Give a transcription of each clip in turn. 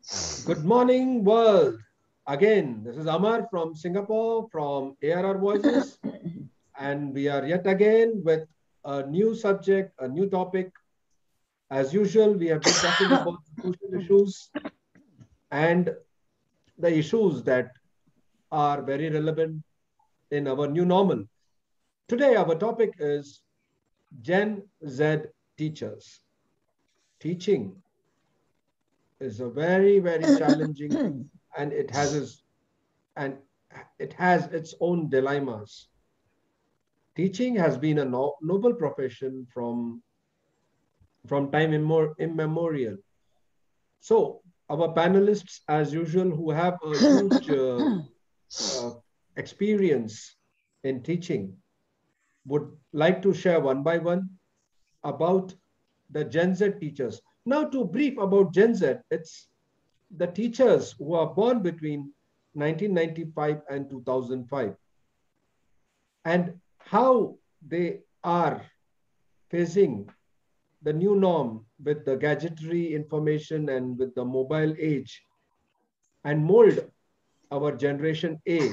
Good morning, world. Again, this is Amar from Singapore, from ARR Voices, and we are yet again with a new subject, a new topic. As usual, we have been talking about social issues and the issues that are very relevant in our new normal. Today, our topic is Gen Z teachers. Teaching is a very challenging, and and it has its own dilemmas. Teaching has been a noble profession from time immemorial. So, our panelists, as usual, who have a huge uh, experience in teaching, would like to share one by one about the Gen Z teachers. Now, to brief about Gen Z, it's the teachers who are born between 1995 and 2005 and how they are facing the new norm with the gadgetry information and with the mobile age and mold our generation A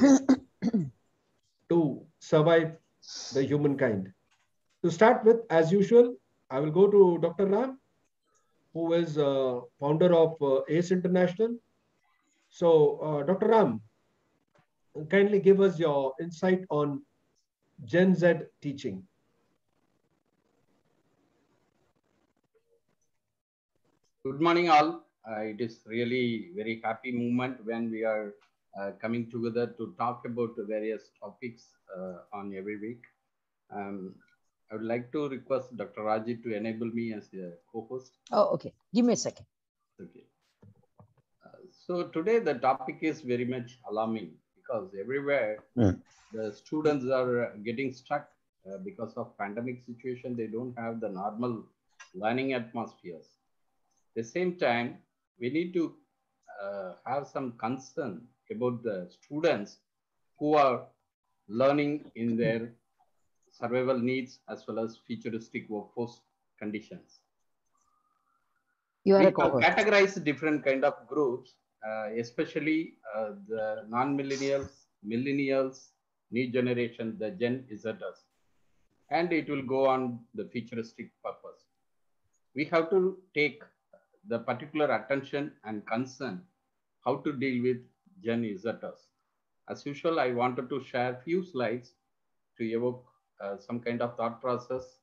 to survive the humankind. To start with, as usual, I will go to Dr. Ram, who is founder of ACE International. So, Dr. Ram, kindly give us your insight on Gen Z teaching. Good morning, all. It is really very happy moment when we are coming together to talk about the various topics on every week. I would like to request Dr. Raji to enable me as the co-host. Oh, okay. Give me a second. Okay. So today the topic is very much alarming because everywhere the students are getting stuck because of pandemic situation. They don't have the normal learning atmospheres. At the same time, we need to have some concern about the students who are learning in their survival needs as well as futuristic workforce conditions. You are We a have co-host. categorized different kind of groups, especially the non-millennials, millennials, new generation, the Gen Zers, and it will go on the futuristic purpose. We have to take the particular attention and concern how to deal with Gen Zers. As usual, I wanted to share few slides to evoke some kind of thought process.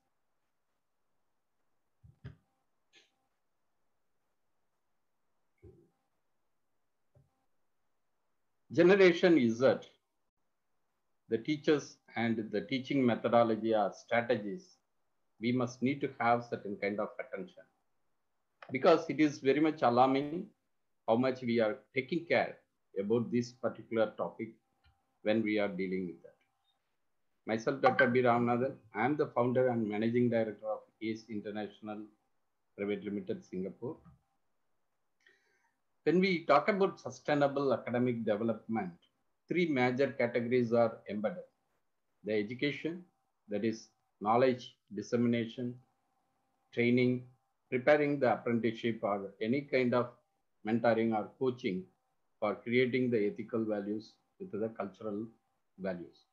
Generation Z, the teachers and the teaching methodology or strategies, we must need to have certain kind of attention because it is very much alarming how much we are taking care about this particular topic when we are dealing with that. Myself, Dr. B. Ramanathan, I am the founder and managing director of ACE International Private Limited, Singapore. When we talk about sustainable academic development, three major categories are embedded. The education, that is knowledge dissemination, training, preparing the apprenticeship or any kind of mentoring or coaching for creating the ethical values with the cultural values.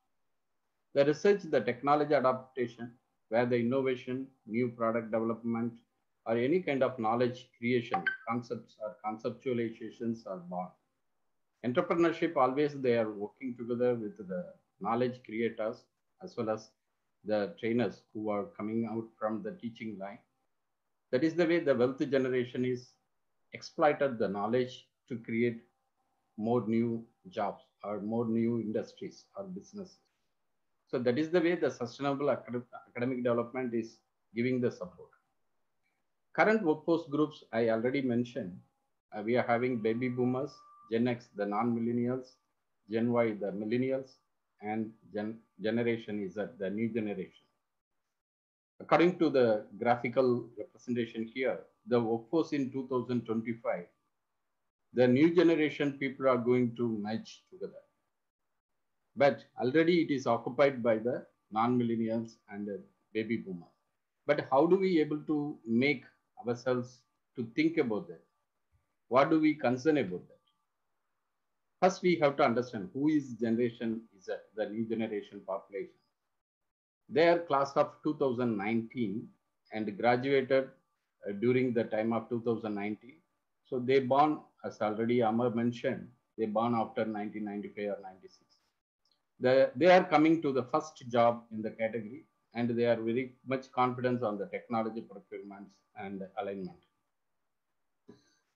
The research, the technology adaptation, where the innovation, new product development, or any kind of knowledge creation, concepts or conceptualizations are born. Entrepreneurship, always they are working together with the knowledge creators as well as the trainers who are coming out from the teaching line. That is the way the wealth generation is exploited the knowledge to create more new jobs or more new industries or businesses. So that is the way the sustainable academic development is giving the support. Current workforce groups, I already mentioned, we are having baby boomers, Gen X, the non-millennials, Gen Y, the millennials, and Generation Z, the new generation. According to the graphical representation here, the workforce in 2025, the new generation people are going to merge together. But already it is occupied by the non-millennials and the baby boomers. But how do we able to make ourselves to think about that? What do we concern about that? First, we have to understand who is Generation Z, the new generation population. They are class of 2019 and graduated during the time of 2019. So they born, as already Amar mentioned, they born after 1995 or 96. They are coming to the first job in the category, and they are very much confident on the technology procurements and alignment.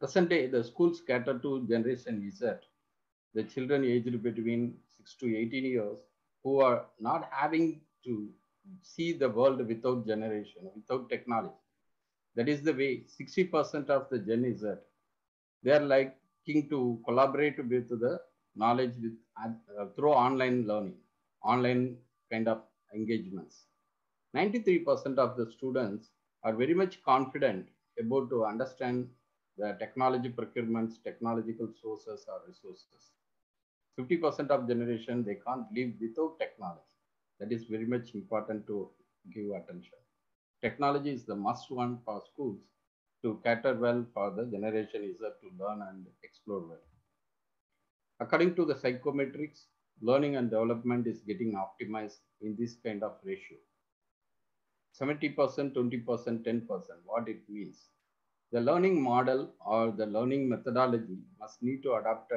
Present day, the schools cater to Generation Z, the children aged between 6 to 18 years who are not having to see the world without generation, without technology. That is the way 60% of the Gen Z, they are liking to collaborate with the knowledge with, through online learning, online kind of engagements. 93% of the students are very much confident about to understand the technology procurements, technological sources or resources. 50% of generation, they can't live without technology. That is very much important to give attention. Technology is the must one for schools to cater well for the generation is to learn and explore well. According to the psychometrics, learning and development is getting optimized in this kind of ratio. 70%, 20%, 10%, what it means. The learning model or the learning methodology must need to adapt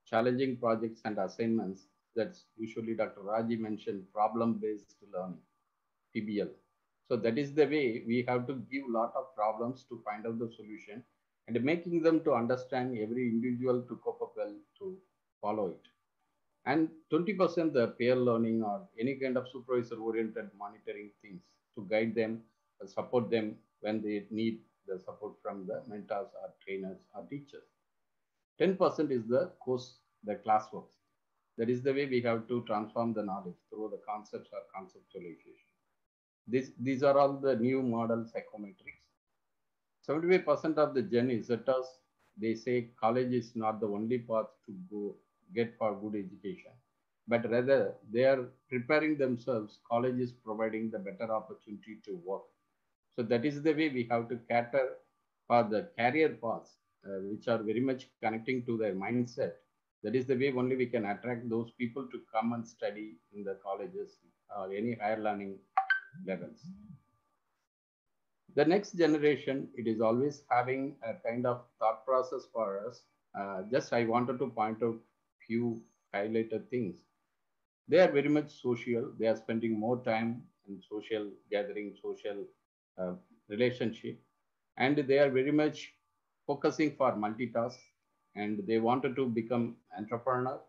challenging projects and assignments. That's usually Dr. Raji mentioned problem-based learning, PBL. So that is the way we have to give a lot of problems to find out the solution and making them to understand every individual to cope up well to follow it. And 20% the peer learning or any kind of supervisor-oriented monitoring things to guide them, support them when they need the support from the mentors or trainers or teachers. 10% is the course, the classwork. That is the way we have to transform the knowledge through the concepts or conceptualization. These are all the new model psychometrics. 75% of the Gen Zers, they say college is not the only path to go get for good education, but rather they are preparing themselves. College is providing the better opportunity to work. So that is the way we have to cater for the career paths, which are very much connecting to their mindset. That is the way only we can attract those people to come and study in the colleges or any higher learning levels. The next generation, it is always having a kind of thought process for us. Just I wanted to point out few highlighted things. They are very much social. They are spending more time in social gathering, social uh, relationship, and they are very much focusing for multitask, and they wanted to become entrepreneur.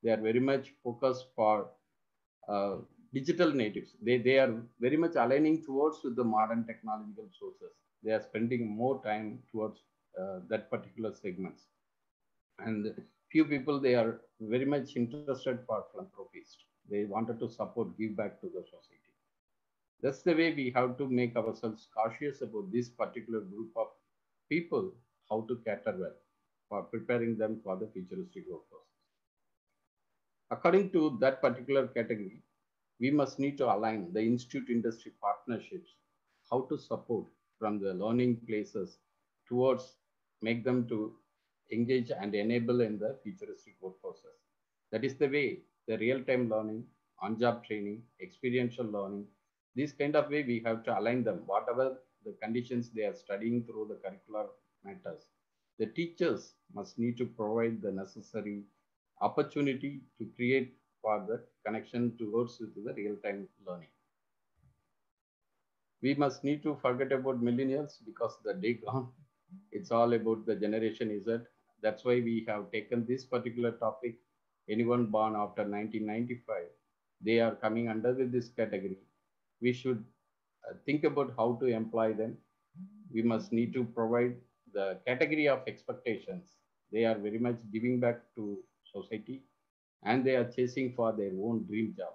They are very much focused for uh, digital natives. They are very much aligning towards with the modern technological sources. They are spending more time towards that particular segments. And few people, they are very much interested for philanthropist. They wanted to support, give back to the society. That's the way we have to make ourselves cautious about this particular group of people, how to cater well for preparing them for the futuristic workforce. According to that particular category, we must need to align the institute industry partnerships, how to support from the learning places towards make them to engage and enable in the futuristic workforces. That is the way the real-time learning, on-job training, experiential learning, this kind of way we have to align them, whatever the conditions they are studying through the curricular matters. The teachers must need to provide the necessary opportunity to create for the connection towards the real-time learning. We must need to forget about millennials because the day gone, it's all about the generation Z. That's why we have taken this particular topic. Anyone born after 1995, they are coming under this category. We should think about how to employ them. We must need to provide the category of expectations. They are very much giving back to society and they are chasing for their own dream job.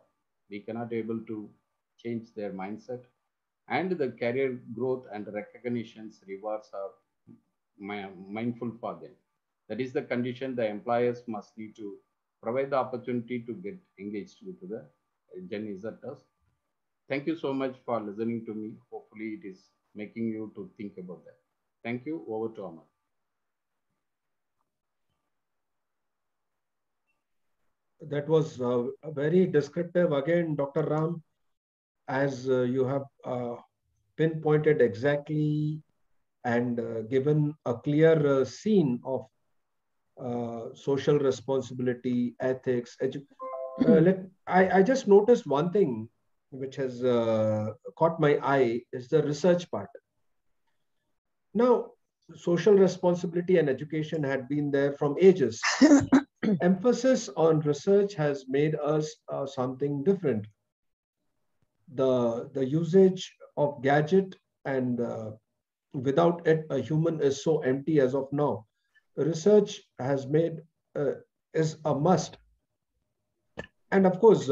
We cannot able to change their mindset and the career growth and recognitions rewards are mindful for them. That is the condition the employers must need to provide the opportunity to get engaged with the Gen Zers. Thank you so much for listening to me. Hopefully it is making you to think about that. Thank you. Over to Amar. That was very descriptive again, Dr. Ram, as you have pinpointed exactly and given a clear scene of social responsibility, ethics. I just noticed one thing which has caught my eye is the research part. Now, social responsibility and education had been there from ages. Emphasis on research has made us something different. The usage of gadget and without it, a human is so empty as of now. Research has made is a must. And of course,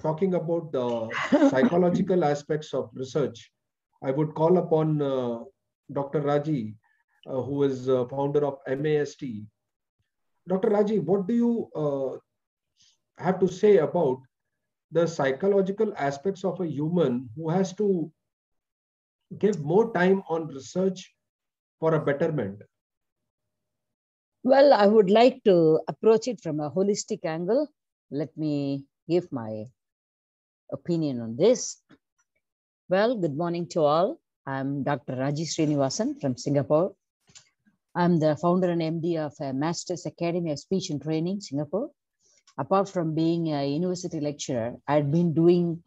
talking about the psychological aspects of research, I would call upon Dr. Raji, who is founder of MAST. Dr. Raji, what do you have to say about the psychological aspects of a human who has to give more time on research for a betterment? Well, I would like to approach it from a holistic angle. Let me give my opinion on this. Well, good morning to all. I'm Dr. Raji Srinivasan from Singapore. I'm the founder and MD of a Master's Academy of Speech and Training, Singapore. Apart from being a university lecturer, I'd been doing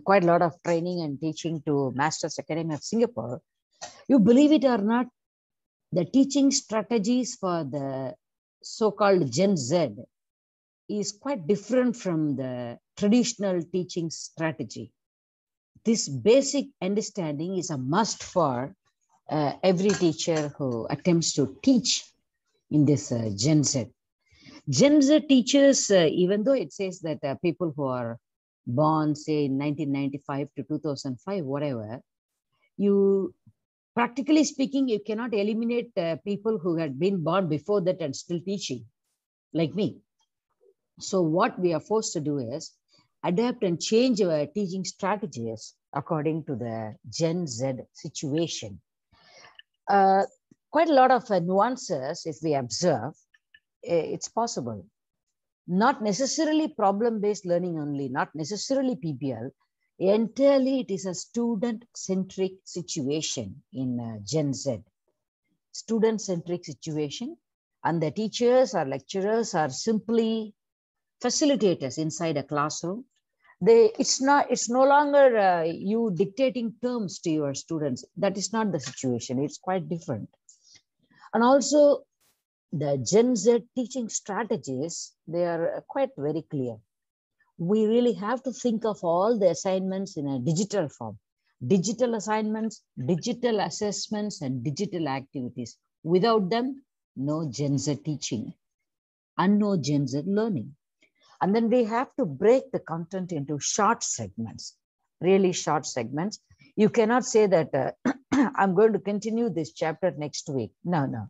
quite a lot of training and teaching to Master's Academy of Singapore. You believe it or not, the teaching strategies for the so-called Gen Z is quite different from the traditional teaching strategy. This basic understanding is a must for every teacher who attempts to teach in this Gen Z. Gen Z teachers, even though it says that people who are born, say, in 1995 to 2005, whatever, you, practically speaking, you cannot eliminate people who had been born before that and still teaching, like me. So what we are forced to do is adapt and change our teaching strategies according to the Gen Z situation. Quite a lot of nuances, if we observe, it's possible. Not necessarily problem-based learning only, not necessarily PBL. Entirely, it is a student-centric situation in Gen Z. Student-centric situation, and the teachers or lecturers are simply facilitators inside a classroom. It's no longer you dictating terms to your students. That is not the situation. It's quite different. And also, the Gen Z teaching strategies, they are quite very clear. We really have to think of all the assignments in a digital form. Digital assignments, digital assessments, and digital activities. Without them, no Gen Z teaching and no Gen Z learning. And then we have to break the content into short segments, really short segments. You cannot say that I'm going to continue this chapter next week. No.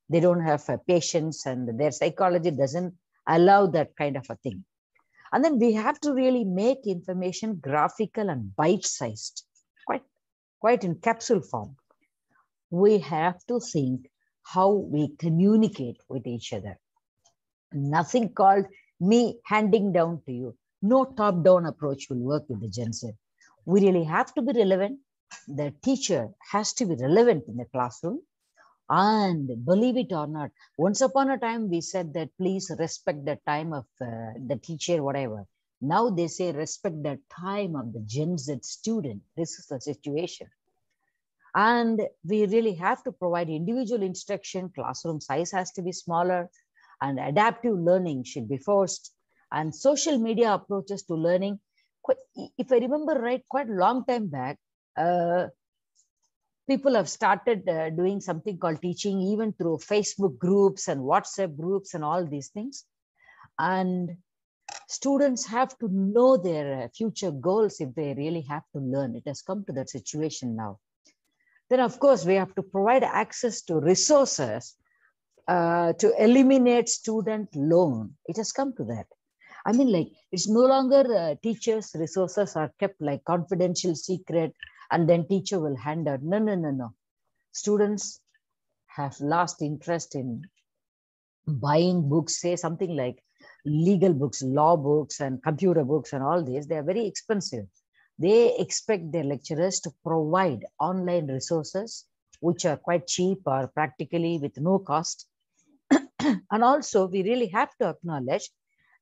They don't have patience, and their psychology doesn't allow that kind of a thing. And then we have to really make information graphical and bite-sized, quite in capsule form. We have to think how we communicate with each other. Nothing called me handing down to you. No top-down approach will work with the Gen Z. We really have to be relevant. The teacher has to be relevant in the classroom. And believe it or not, once upon a time, we said that please respect the time of the teacher, whatever. Now they say respect the time of the Gen Z student. This is the situation. And we really have to provide individual instruction. Classroom size has to be smaller, and adaptive learning should be forced. And social media approaches to learning, if I remember right, quite a long time back, people have started doing something called teaching even through Facebook groups and WhatsApp groups and all these things. And students have to know their future goals if they really have to learn. It has come to that situation now. Then, of course, we have to provide access to resources to eliminate student loan. It has come to that. I mean, like, it's no longer teachers' resources are kept like confidential secret and then teacher will hand out. No. Students have lost interest in buying books, say something like, legal books, law books, and computer books, and all these, they are very expensive. They expect their lecturers to provide online resources, which are quite cheap or practically with no cost. And also, we really have to acknowledge,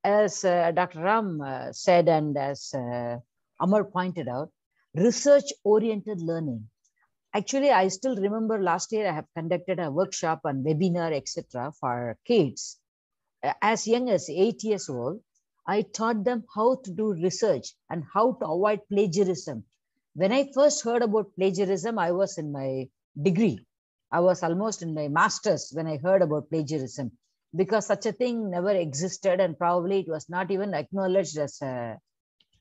as Dr. Ram said, and as Amar pointed out, research-oriented learning. Actually, I still remember last year I have conducted a workshop and webinar, etc., for kids as young as 8 years old. I taught them how to do research and how to avoid plagiarism. When I first heard about plagiarism, I was in my degree. I was almost in my master's when I heard about plagiarism, because such a thing never existed, and probably it was not even acknowledged as a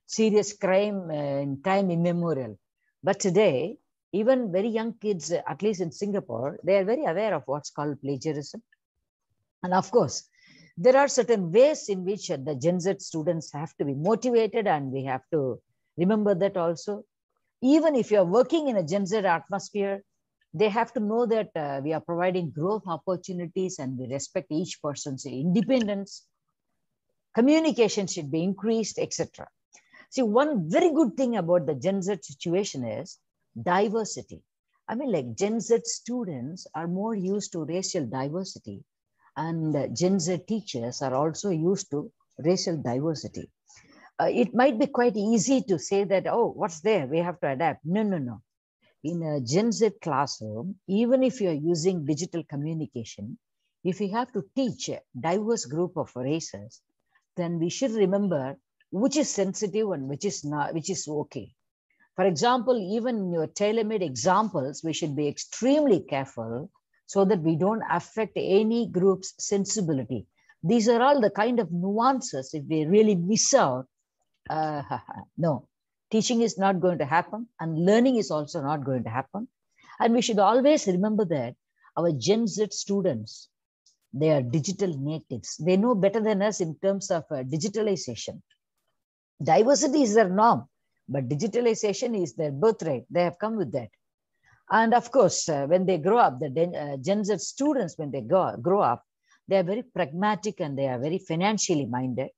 serious crime in time immemorial. But today, even very young kids, at least in Singapore, they are very aware of what's called plagiarism. And of course, there are certain ways in which the Gen Z students have to be motivated, and we have to remember that also. Even if you're working in a Gen Z atmosphere, they have to know that we are providing growth opportunities and we respect each person's independence. Communication should be increased, etc. See, one very good thing about the Gen Z situation is diversity. I mean, like, Gen Z students are more used to racial diversity, and Gen Z teachers are also used to racial diversity. It might be quite easy to say that, oh, what's there? We have to adapt. No, no, no. In a Gen Z classroom, even if you're using digital communication, if we have to teach a diverse group of races, then we should remember which is sensitive and which is not, which is okay. For example, even in your tailor-made examples, we should be extremely careful so that we don't affect any group's sensibility. These are all the kind of nuances. If we really miss out, no, teaching is not going to happen, and learning is also not going to happen. And we should always remember that our Gen Z students, they are digital natives. They know better than us in terms of digitalization. Diversity is their norm, but digitalization is their birthright. They have come with that. And of course, when they grow up, the Gen Z students, when they grow up, they are very pragmatic and they are very financially minded.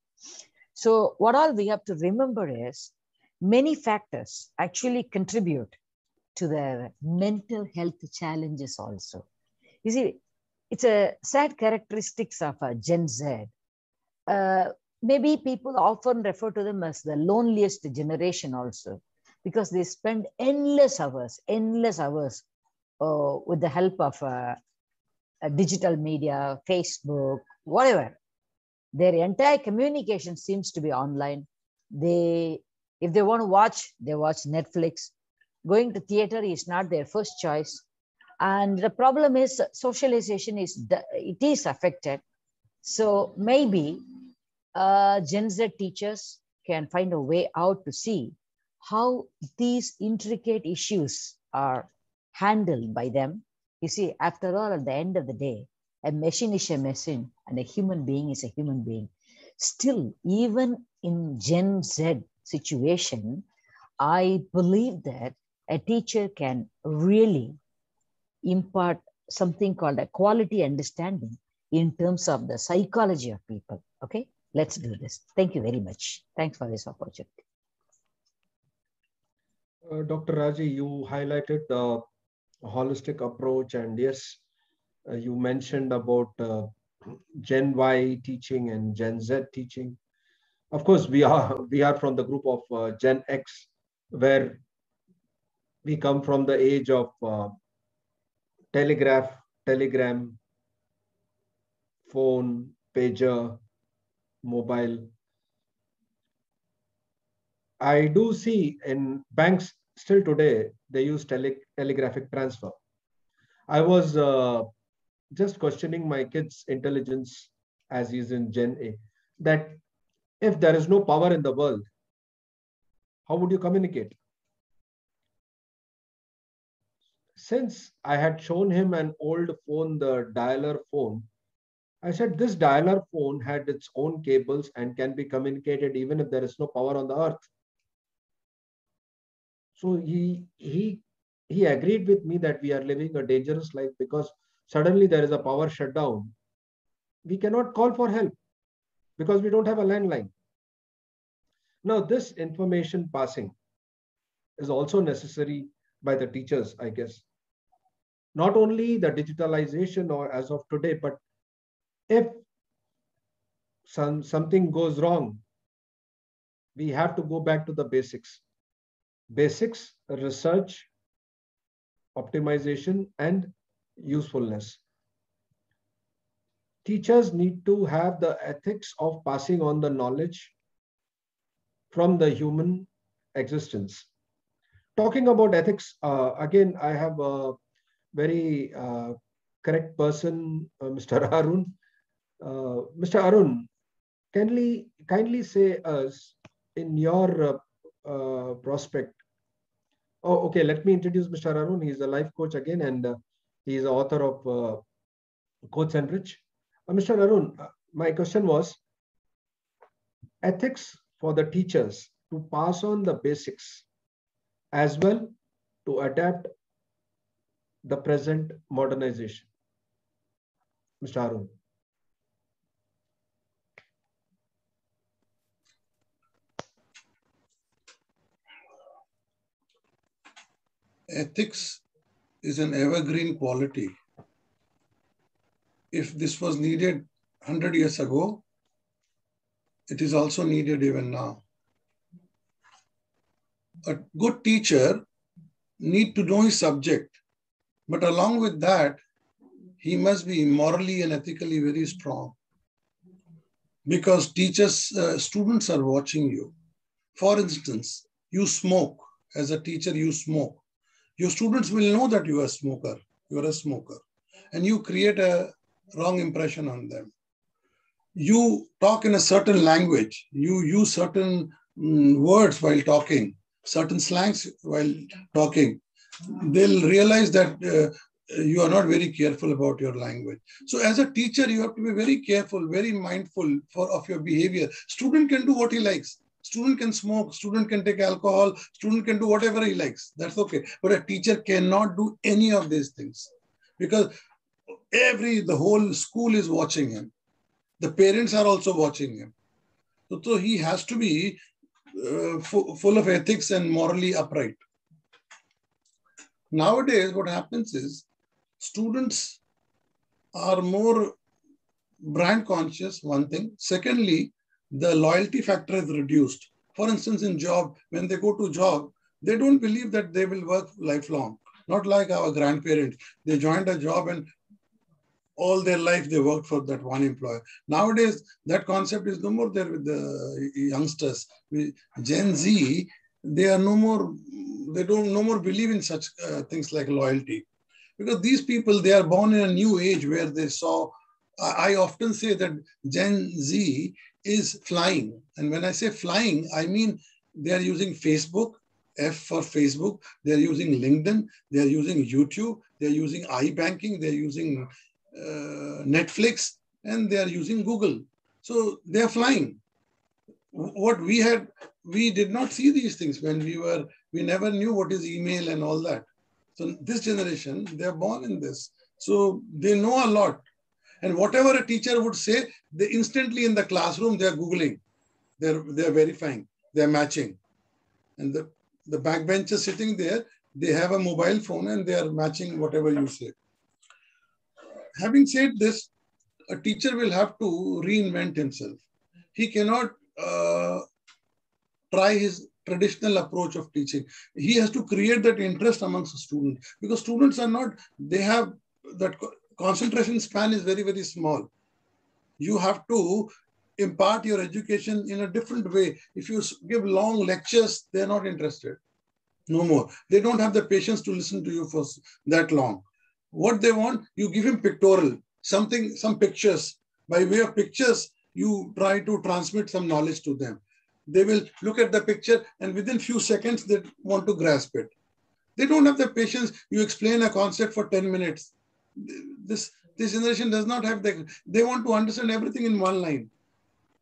So what all we have to remember is many factors actually contribute to their mental health challenges also. You see, it's a sad characteristics of a Gen Z. Maybe people often refer to them as the loneliest generation also, because they spend endless hours with the help of digital media, Facebook, whatever. Their entire communication seems to be online. If they want to watch, they watch Netflix. Going to theater is not their first choice. And the problem is socialization is affected. So maybe Gen Z teachers can find a way out to see how these intricate issues are handled by them. You see, after all, at the end of the day, a machine is a machine and a human being is a human being. Still, even in Gen Z situation, I believe that a teacher can really impart something called a quality understanding in terms of the psychology of people. Okay, let's do this. Thank you very much. Thanks for this opportunity. Dr. Raji, you highlighted the holistic approach, and yes, you mentioned about Gen Y teaching and Gen Z teaching. Of course, we are from the group of Gen X, where we come from the age of telegram, phone, pager, mobile. I do see in banks still today, they use telegraphic transfer. I was just questioning my kid's intelligence as he's in Gen A, that if there is no power in the world, how would you communicate? Since I had shown him an old phone, the dialer phone, I said this dialer phone had its own cables and can be communicated even if there is no power on the earth. So he agreed with me that we are living a dangerous life because suddenly there is a power shutdown. We cannot call for help. because we don't have a landline. Now, this information passing is also necessary by the teachers, I guess. Not only the digitalization or as of today, but if something goes wrong, we have to go back to the basics. Basics, research, optimization, and usefulness. Teachers need to have the ethics of passing on the knowledge from the human existence. Talking about ethics, again, I have a very correct person, Mr. Arun. Mr. Arun, kindly say us in your prospect. Oh, okay. Let me introduce Mr. Arun. He's a life coach again, and he's the author of Coach Enrich. Mr. Arun, my question was ethics for the teachers to pass on the basics as well to adapt the present modernization. Mr. Arun. Ethics is an evergreen quality. If this was needed 100 years ago, it is also needed even now. A good teacher needs to know his subject, but along with that, he must be morally and ethically very strong. Because students are watching you. For instance, you smoke. As a teacher, you smoke. Your students will know that you are a smoker. You are a smoker. And you create a wrong impression on them. You talk in a certain language. You use certain words while talking, certain slangs while talking. They'll realize that you are not very careful about your language. So as a teacher, you have to be very careful, very mindful of your behavior. Student can do what he likes. Student can smoke, student can take alcohol, student can do whatever he likes. That's okay. But a teacher cannot do any of these things because the whole school is watching him. The parents are also watching him. So he has to be full of ethics and morally upright. Nowadays, what happens is students are more brand conscious, one thing. Secondly, the loyalty factor is reduced. For instance, in job, when they go to job, they don't believe that they will work lifelong. Not like our grandparents. They joined a job and all their life they worked for that one employer. Nowadays, that concept is no more there with the youngsters. Gen Z, they are they don't no more believe in such things like loyalty. Because these people, they are born in a new age where they saw, I often say that Gen Z is flying. And when I say flying, I mean they are using Facebook, F for Facebook, they're using LinkedIn, they're using YouTube, they're using iBanking, they're using Netflix, and they are using Google. So they are flying. What we did not see these things when we never knew what is email and all that. So this generation, they are born in this. So they know a lot. And whatever a teacher would say, they instantly in the classroom, they are Googling. They're verifying, they're matching. And the backbenchers sitting there, they have a mobile phone and they are matching whatever you say. Having said this, a teacher will have to reinvent himself. He cannot try his traditional approach of teaching. He has to create that interest amongst the students because students are not, they have that concentration span is very, very small. You have to impart your education in a different way. If you give long lectures, they're not interested. No more. They don't have the patience to listen to you for that long. What they want, you give him pictorial, some pictures. By way of pictures, you try to transmit some knowledge to them. They will look at the picture and within few seconds, they want to grasp it. They don't have the patience. You explain a concept for 10 minutes. This generation does not have they want to understand everything in one line,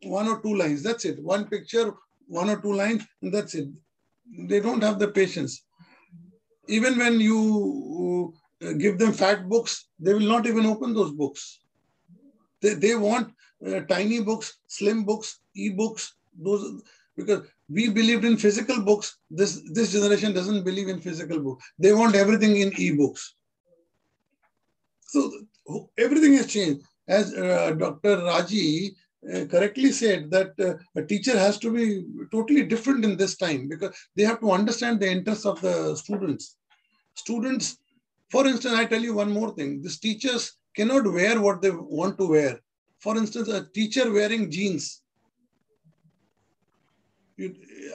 1 or 2 lines. That's it. One picture, 1 or 2 lines, and that's it. They don't have the patience. Even when you give them fact books, they will not even open those books. They want tiny books, slim books, e-books, those, because we believed in physical books. This generation doesn't believe in physical books. They want everything in e-books. So everything has changed. As Dr. Raji correctly said, that a teacher has to be totally different in this time, because they have to understand the interests of the students. Students, for instance, I tell you one more thing. These teachers cannot wear what they want to wear. For instance, a teacher wearing jeans,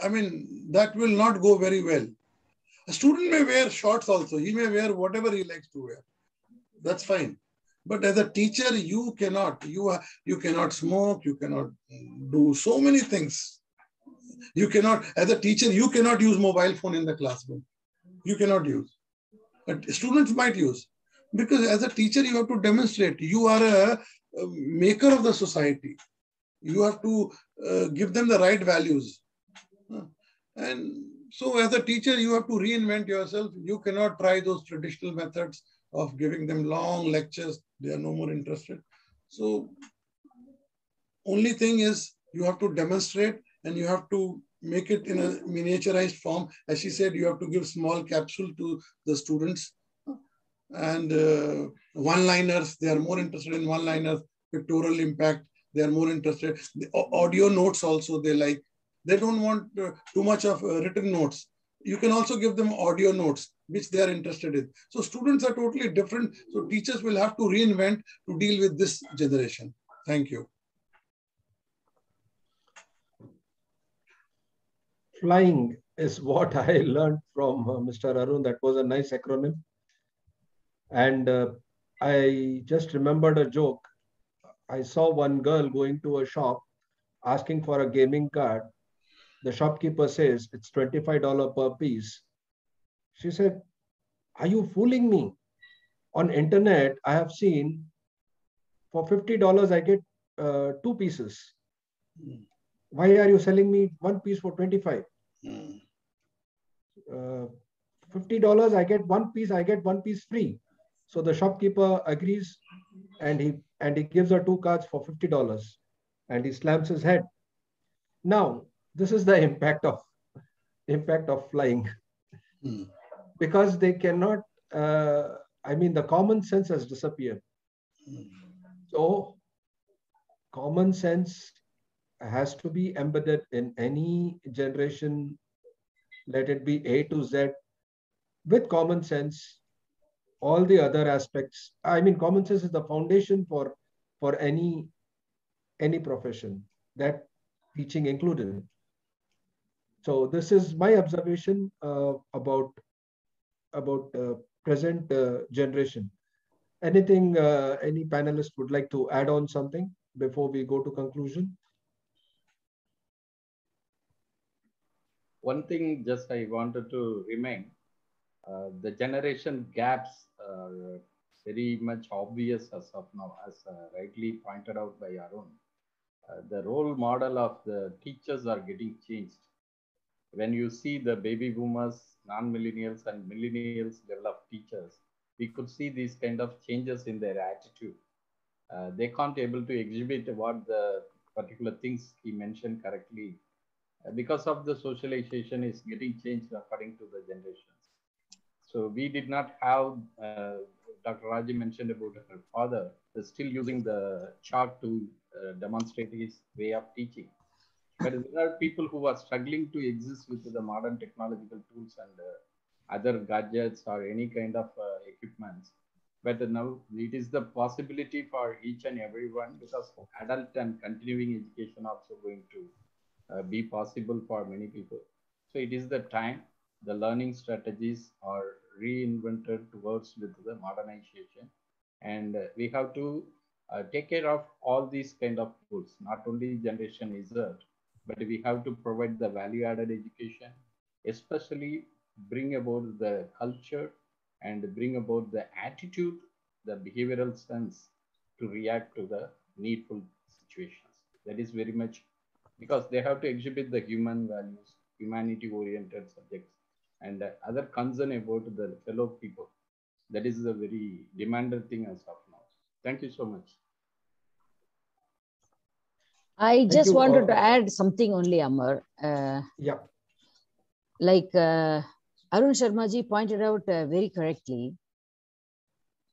I mean, that will not go very well. A student may wear shorts also. He may wear whatever he likes to wear. That's fine. But as a teacher, you cannot. You cannot smoke. You cannot do so many things. You cannot, as a teacher, you cannot use mobile phone in the classroom. You cannot use. But students might use. Because as a teacher, you have to demonstrate. You are a maker of the society. You have to give them the right values. And so as a teacher, you have to reinvent yourself. You cannot try those traditional methods of giving them long lectures. They are no more interested. So only thing is you have to demonstrate, and you have to make it in a miniaturized form. As she said, you have to give small capsule to the students. And one-liners, they are more interested in one-liners. Pictorial impact, they are more interested. The audio notes also they like. They don't want too much of written notes. You can also give them audio notes, which they are interested in. So students are totally different. So teachers will have to reinvent to deal with this generation. Thank you. Flying is what I learned from Mr. Arun. That was a nice acronym. And I just remembered a joke. I saw one girl going to a shop asking for a gaming card. The shopkeeper says it's $25 per piece. She said, "Are you fooling me? On internet, I have seen for $50 I get 2 pieces. Why are you selling me one piece for 25? $50 I get one piece. I get one piece free." So the shopkeeper agrees, and he gives her 2 cards for $50, and he slams his head. Now, this is the impact of flying, because they cannot. I mean, the common sense has disappeared. So, common sense has to be embedded in any generation. Let it be A to Z. With common sense, all the other aspects. I mean, common sense is the foundation for any profession, that teaching included. So this is my observation about present generation. Anything any panelist would like to add on something before we go to conclusion? One thing just I wanted to remind, the generation gaps are very much obvious as of now, as rightly pointed out by Arun. The role model of the teachers are getting changed. When you see the baby boomers, non-millennials and millennials level of teachers, we could see these kind of changes in their attitude. They can't able to exhibit what the particular things he mentioned correctly, because of the socialization is getting changed according to the generations. So we did not have, Dr. Raji mentioned about her father, still using the chalk to demonstrate his way of teaching. But there are people who are struggling to exist with the modern technological tools and other gadgets or any kind of equipments. But now it is the possibility for each and everyone, because adult and continuing education also going to be possible for many people. So it is the time the learning strategies are reinvented towards with the modernization, and we have to take care of all these kind of tools, not only generation Z, but we have to provide the value added education, especially bring about the culture and bring about the attitude, the behavioral sense to react to the needful situations. That is very much because they have to exhibit the human values, humanity oriented subjects, and other concern about the fellow people. That is a very demanded thing as of now. Thank you so much. I Thank just you. wanted to add something only, Amar. Yeah. Like Arun Sharmaji pointed out very correctly,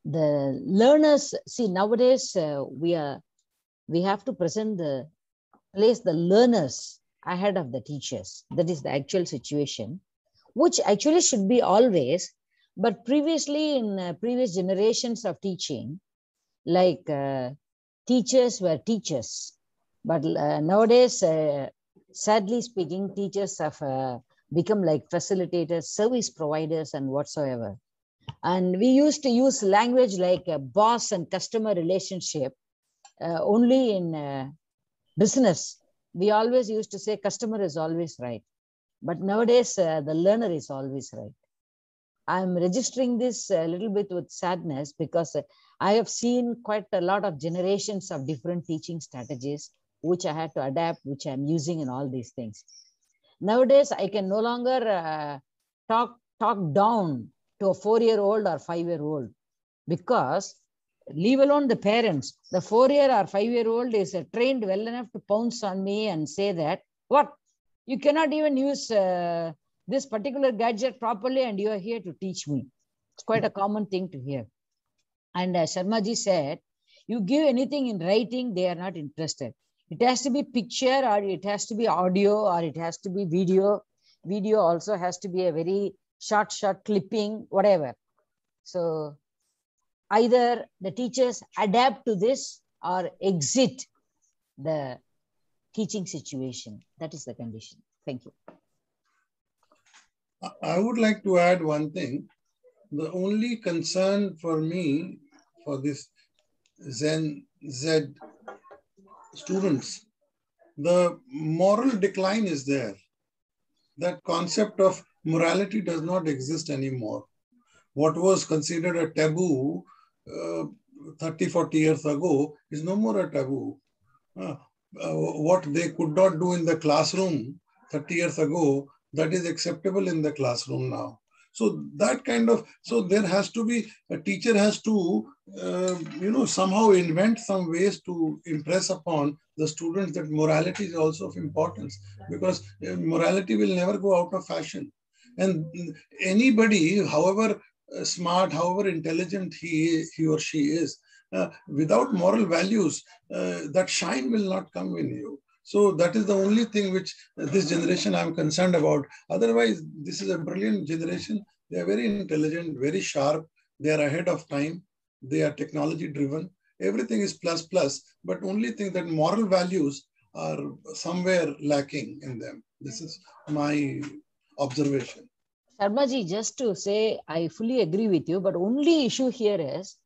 the learners, see, nowadays we have to place the learners ahead of the teachers. That is the actual situation, which actually should be always. But previously, in previous generations of teaching, like teachers were teachers. But nowadays, sadly speaking, teachers have become like facilitators, service providers, and whatsoever. And we used to use language like boss and customer relationship only in business. We always used to say customer is always right. But nowadays, the learner is always right. I'm registering this a little bit with sadness because I have seen quite a lot of generations of different teaching strategies, which I had to adapt, which I'm using in all these things. Nowadays, I can no longer talk down to a 4-year-old or 5-year-old, because leave alone the parents, the 4-year or 5-year-old is trained well enough to pounce on me and say that, what, you cannot even use this particular gadget properly and you are here to teach me. It's quite a common thing to hear. And Sharmaji said, you give anything in writing, they are not interested. It has to be picture, or it has to be audio, or it has to be video. Video also has to be a very short clipping, whatever. So either the teachers adapt to this or exit the teaching situation. That is the condition. Thank you. I would like to add one thing. The only concern for me for this Gen Z students, the moral decline is there. That concept of morality does not exist anymore. What was considered a taboo 30, 40 years ago is no more a taboo. What they could not do in the classroom 30 years ago, that is acceptable in the classroom now. So that kind of, so there has to be, a teacher has to, somehow invent some ways to impress upon the students that morality is also of importance, because morality will never go out of fashion. And anybody, however smart, however intelligent he or she is, without moral values, that shine will not come in you. So that is the only thing which this generation I'm concerned about. Otherwise, this is a brilliant generation. They are very intelligent, very sharp. They are ahead of time. They are technology driven. Everything is plus plus, but only thing that moral values are somewhere lacking in them. This is my observation. Sharmaji, just to say, I fully agree with you, but only issue here is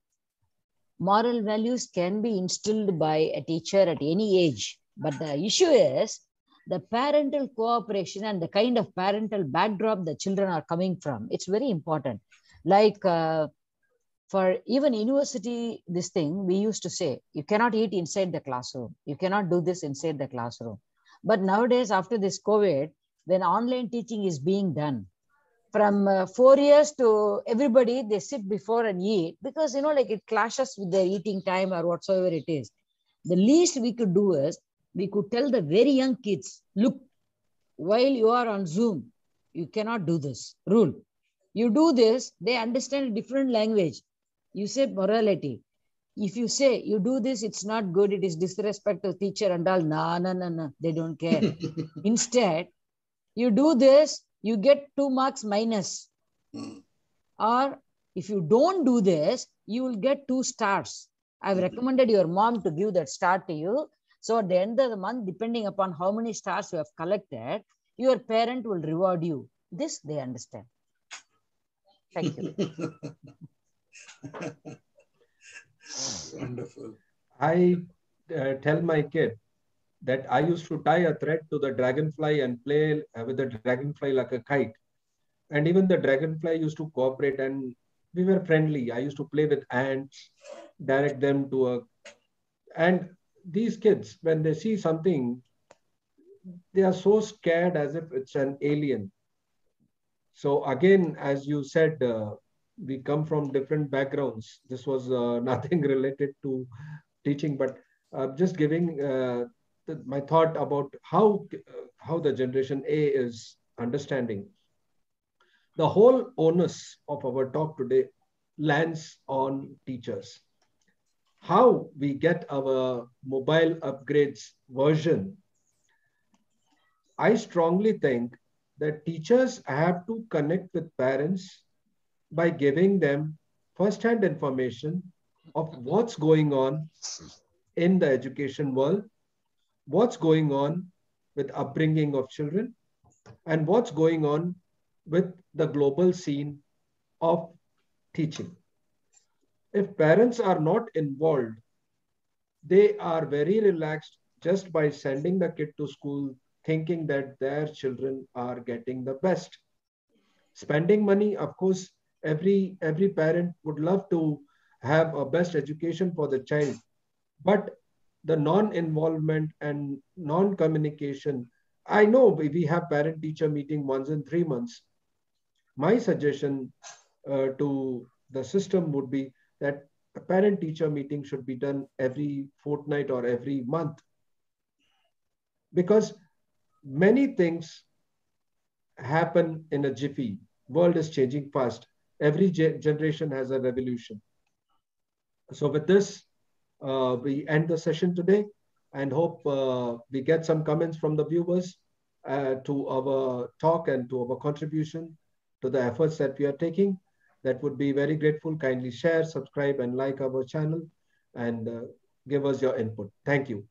moral values can be instilled by a teacher at any age. But the issue is the parental cooperation and the kind of parental backdrop the children are coming from. It's very important. Like for even university, this thing, we used to say, you cannot eat inside the classroom. You cannot do this inside the classroom. But nowadays, after this COVID, when online teaching is being done, from 4 years to everybody, they sit before and eat, because, like it clashes with their eating time or whatsoever it is. The least we could do is, we could tell the very young kids, look, while you are on Zoom, you cannot do this rule. You do this, they understand a different language. You say morality. If you say you do this, it's not good, it is disrespect to teacher and all, no, they don't care. Instead, you do this, you get 2 marks minus. Or if you don't do this, you will get 2 stars. I've recommended your mom to give that star to you. So at the end of the month, depending upon how many stars you have collected, your parent will reward you. This they understand. Thank you. Wonderful. I tell my kid that I used to tie a thread to the dragonfly and play with the dragonfly like a kite. And even the dragonfly used to cooperate, and we were friendly. I used to play with ants, direct them to a, and these kids, when they see something, they are so scared as if it's an alien. So again, as you said, we come from different backgrounds. This was nothing related to teaching, but just giving my thought about how the generation A is understanding. The whole onus of our talk today lands on teachers. How we get our mobile upgrades version, I strongly think that teachers have to connect with parents by giving them first-hand information of what's going on in the education world, what's going on with upbringing of children, and what's going on with the global scene of teaching. If parents are not involved, they are very relaxed just by sending the kid to school, thinking that their children are getting the best. Spending money, of course, every parent would love to have a best education for the child, but the non-involvement and non-communication. I know we have parent-teacher meeting once in 3 months. My suggestion to the system would be that a parent-teacher meeting should be done every fortnight or every month, because many things happen in a jiffy. World is changing fast. Every generation has a revolution. So with this, we end the session today and hope we get some comments from the viewers to our talk and to our contribution to the efforts that we are taking. That would be very grateful. Kindly share, subscribe, and like our channel, and give us your input. Thank you.